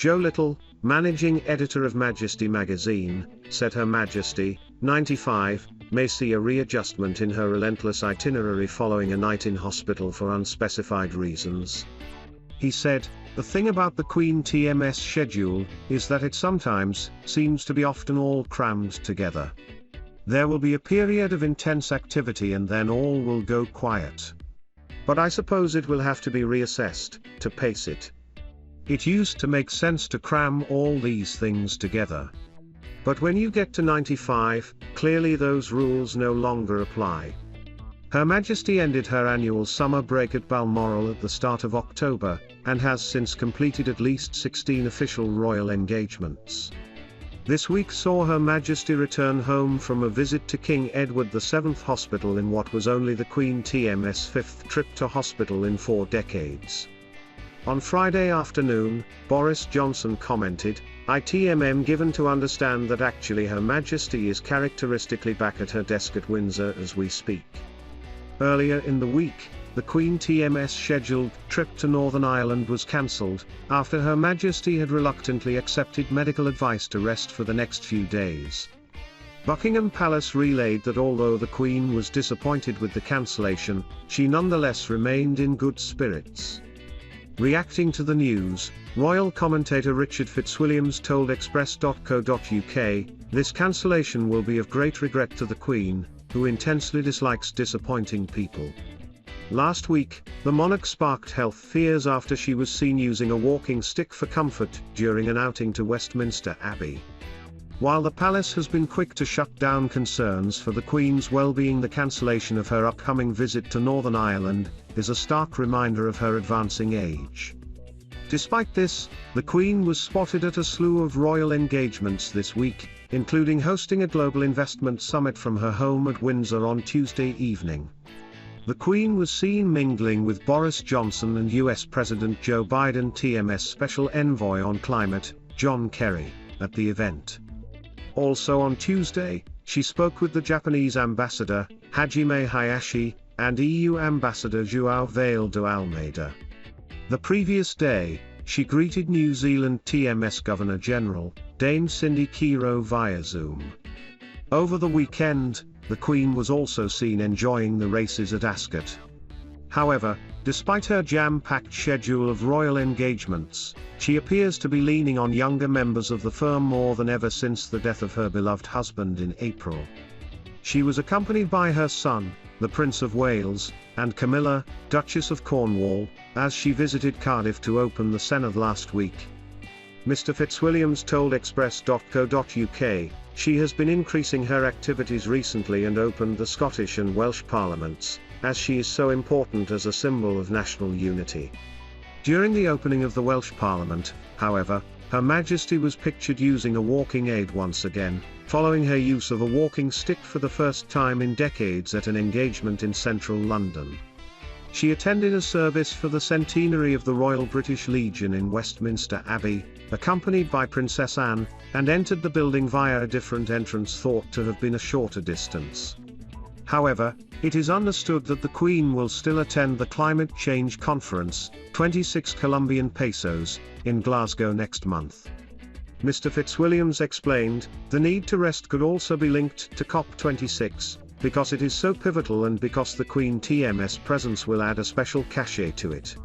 Joe Little, managing editor of Majesty magazine, said Her Majesty, 95, may see a readjustment in her relentless itinerary following a night in hospital for unspecified reasons. He said, "The thing about the Queen TMS schedule is that it sometimes seems to be often all crammed together. There will be a period of intense activity and then all will go quiet. But I suppose it will have to be reassessed to pace it. It used to make sense to cram all these things together. But when you get to 95, clearly those rules no longer apply." Her Majesty ended her annual summer break at Balmoral at the start of October, and has since completed at least 16 official royal engagements. This week saw Her Majesty return home from a visit to King Edward VII Hospital in what was only the Queen TMS 5th trip to hospital in 4 decades. On Friday afternoon, Boris Johnson commented, "ITMM given to understand that actually Her Majesty is characteristically back at her desk at Windsor as we speak." Earlier in the week, the Queen TMS scheduled trip to Northern Ireland was cancelled, after Her Majesty had reluctantly accepted medical advice to rest for the next few days. Buckingham Palace relayed that although the Queen was disappointed with the cancellation, she nonetheless remained in good spirits. Reacting to the news, royal commentator Richard Fitzwilliams told Express.co.uk, "This cancellation will be of great regret to the Queen, who intensely dislikes disappointing people." Last week, the monarch sparked health fears after she was seen using a walking stick for comfort during an outing to Westminster Abbey. While the palace has been quick to shut down concerns for the Queen's well-being, the cancellation of her upcoming visit to Northern Ireland is a stark reminder of her advancing age. Despite this, the Queen was spotted at a slew of royal engagements this week, including hosting a global investment summit from her home at Windsor on Tuesday evening. The Queen was seen mingling with Boris Johnson and US President Joe Biden TMS Special Envoy on Climate, John Kerry, at the event. Also on Tuesday, she spoke with the Japanese ambassador, Hajime Hayashi, and EU ambassador Joao Vale de Almeida. The previous day, she greeted New Zealand TMS Governor-General, Dame Cindy Kiro via Zoom. Over the weekend, the Queen was also seen enjoying the races at Ascot. However, despite her jam-packed schedule of royal engagements, she appears to be leaning on younger members of the firm more than ever since the death of her beloved husband in April. She was accompanied by her son, the Prince of Wales, and Camilla, Duchess of Cornwall, as she visited Cardiff to open the Senedd last week. Mr. Fitzwilliams told Express.co.uk, she has been increasing her activities recently and opened the Scottish and Welsh Parliaments, as she is so important as a symbol of national unity. During the opening of the Welsh Parliament, however, Her Majesty was pictured using a walking aid once again, following her use of a walking stick for the first time in decades at an engagement in central London. She attended a service for the centenary of the Royal British Legion in Westminster Abbey, accompanied by Princess Anne, and entered the building via a different entrance thought to have been a shorter distance. However, it is understood that the Queen will still attend the Climate Change Conference, 26 Colombian pesos, in Glasgow next month. Mr. Fitzwilliams explained, the need to rest could also be linked to COP26, because it is so pivotal and because the Queen TMS presence will add a special cachet to it.